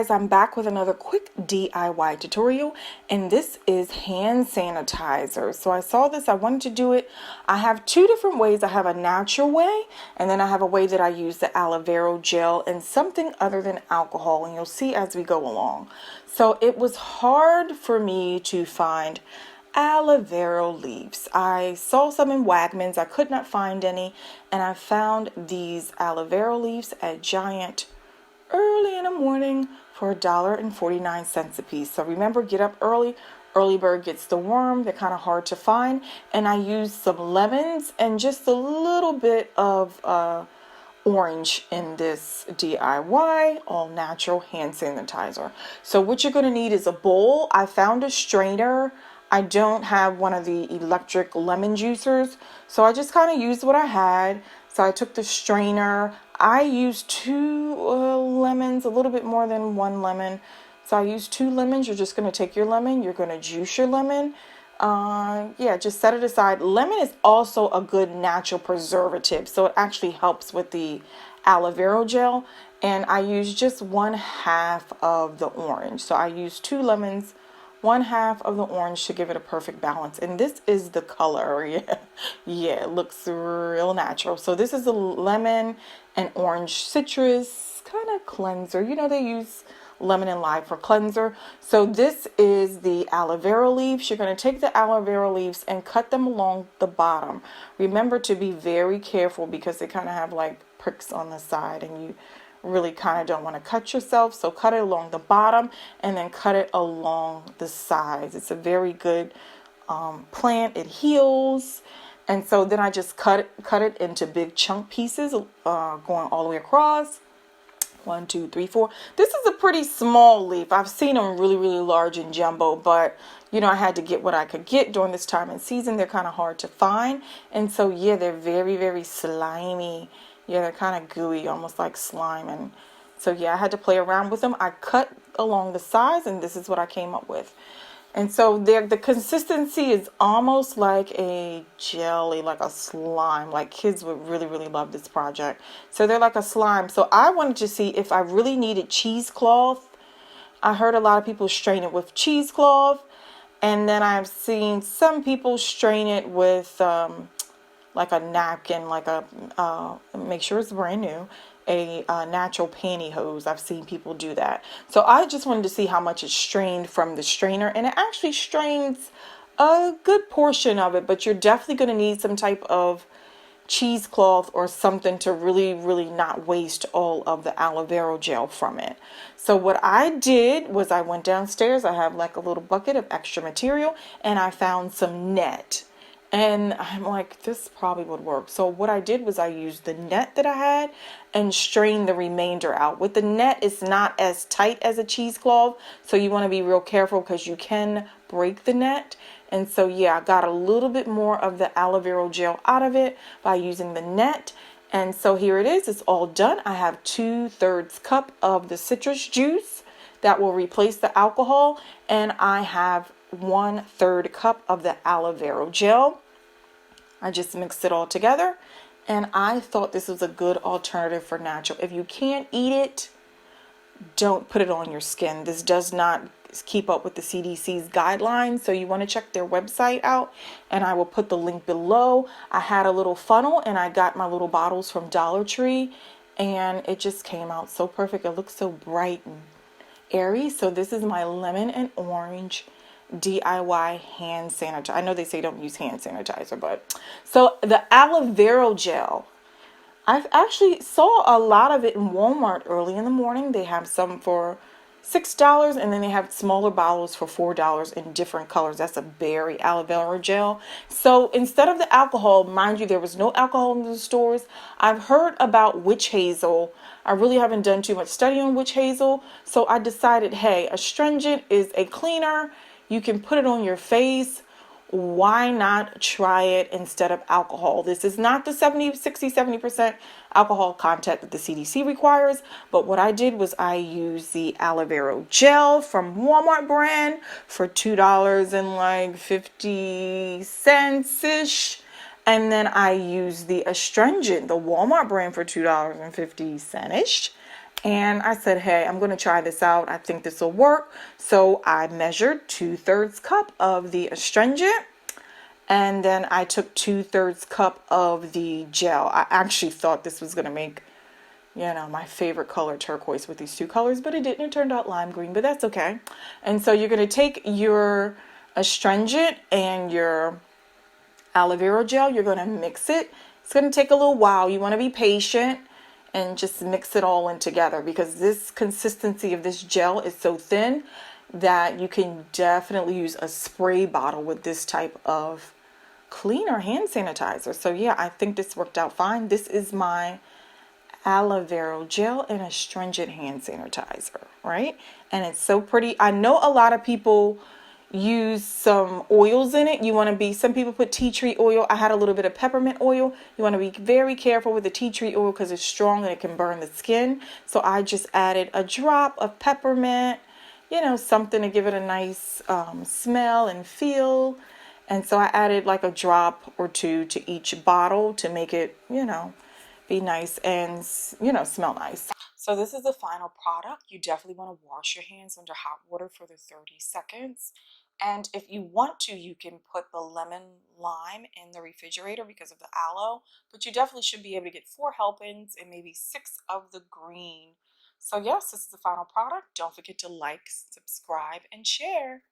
guys, I'm back with another quick DIY tutorial, and this is hand sanitizer. So I saw this, I wanted to do it. I have two different ways. I have a natural way, and then I have a way that I use the aloe vera gel and something other than alcohol, and you'll see as we go along. So it was hard for me to find aloe vera leaves. I saw some in Wegmans, I could not find any, and I found these aloe vera leaves at Giant early in the morning for $1.49 a piece. So remember, get up early. Early bird gets the worm. They're kind of hard to find. And I used some lemons and just a little bit of orange in this DIY all natural hand sanitizer. So what you're going to need is a bowl. I found a strainer. I don't have one of the electric lemon juicers, so I just kind of used what I had. So I took the strainer. I used two lemons, a little bit more than one lemon. So I used two lemons. You're just going to take your lemon. You're going to juice your lemon. Yeah, just set it aside. Lemon is also a good natural preservative, so it actually helps with the aloe vera gel. And I used just 1/2 of the orange. So I used two lemons, 1/2 of the orange to give it a perfect balance. And this is the color. Yeah, it looks real natural. So this is a lemon and orange citrus kind of cleanser. You know, they use lemon and lime for cleanser. So this is the aloe vera leaves. You're going to take the aloe vera leaves and cut them along the bottom. Remember to be very careful because they kind of have like pricks on the side, and you really kind of don't want to cut yourself. So cut it along the bottom and then cut it along the sides. It's a very good plant. It heals. And so then I just cut it into big chunk pieces, going all the way across. 1, 2, 3, 4. This is a pretty small leaf. I've seen them really, really large and jumbo, but you know, I had to get what I could get during this time in season. They're kind of hard to find. And so yeah, they're very, very slimy. Yeah, they're kind of gooey, almost like slime. And so yeah, I had to play around with them. I cut along the sides, and this is what I came up with. And so the consistency is almost like a jelly, like a slime. Like kids would really, really love this project. So they're like a slime. So I wanted to see if I really needed cheesecloth. I heard a lot of people strain it with cheesecloth. And then I've seen some people strain it with like a napkin, like a, make sure it's brand new, a natural pantyhose. I've seen people do that. So I just wanted to see how much it strained from the strainer, and it actually strains a good portion of it, but you're definitely going to need some type of cheesecloth or something to really, really not waste all of the aloe vera gel from it. So what I did was I went downstairs. I have like a little bucket of extra material, and I found some net. And I'm like, this probably would work. So what I did was I used the net that I had and strained the remainder out. With the net, it's not as tight as a cheesecloth, so you want to be real careful because you can break the net. And so yeah, I got a little bit more of the aloe vera gel out of it by using the net. And so here it is. It's all done. I have 2/3 cup of the citrus juice that will replace the alcohol, and I have 1/3 cup of the aloe vera gel. I just mixed it all together, and I thought this was a good alternative for natural. If you can't eat it, don't put it on your skin. This does not keep up with the CDC's guidelines, so you want to check their website out, and I will put the link below. I had a little funnel, and I got my little bottles from Dollar Tree, and it just came out so perfect. It looks so bright and airy. So this is my lemon and orange DIY hand sanitizer. I know they say don't use hand sanitizer, but so the aloe vera gel, I've actually saw a lot of it in Walmart early in the morning. They have some for $6, and then they have smaller bottles for $4 in different colors. That's a berry aloe vera gel. So instead of the alcohol, mind you, there was no alcohol in the stores. I've heard about witch hazel. I really haven't done too much study on witch hazel, so I decided, hey, astringent is a cleaner. You can put it on your face. Why not try it instead of alcohol? This is not the 70% alcohol content that the CDC requires. But what I did was I used the aloe vera gel from Walmart brand for $2.50-ish. And then I used the astringent, the Walmart brand, for $2.50-ish. And I said, hey, I'm going to try this out. I think this will work. So I measured 2/3 cup of the astringent. And then I took 2/3 cup of the gel. I actually thought this was going to make, my favorite color, turquoise, with these two colors, but it didn't. It turned out lime green, but that's okay. And so you're going to take your astringent and your aloe vera gel. You're going to mix it. It's going to take a little while. You want to be patient and just mix it all in together, because this consistency of this gel is so thin that you can definitely use a spray bottle with this type of cleaner hand sanitizer. So yeah, I think this worked out fine. This is my aloe vera gel and astringent hand sanitizer, right? And it's so pretty. I know a lot of people use some oils in it. Some people put tea tree oil. I had a little bit of peppermint oil. You want to be very careful with the tea tree oil because it's strong and it can burn the skin. So I just added a drop of peppermint, something to give it a nice smell and feel. And so I added like a drop or two to each bottle to make it, be nice and, smell nice. So this is the final product. You definitely want to wash your hands under hot water for the 30 seconds. And if you want to, you can put the lemon lime in the refrigerator because of the aloe, but you definitely should be able to get 4 helpings and maybe 6 of the green. So yes, this is the final product. Don't forget to like, subscribe, and share.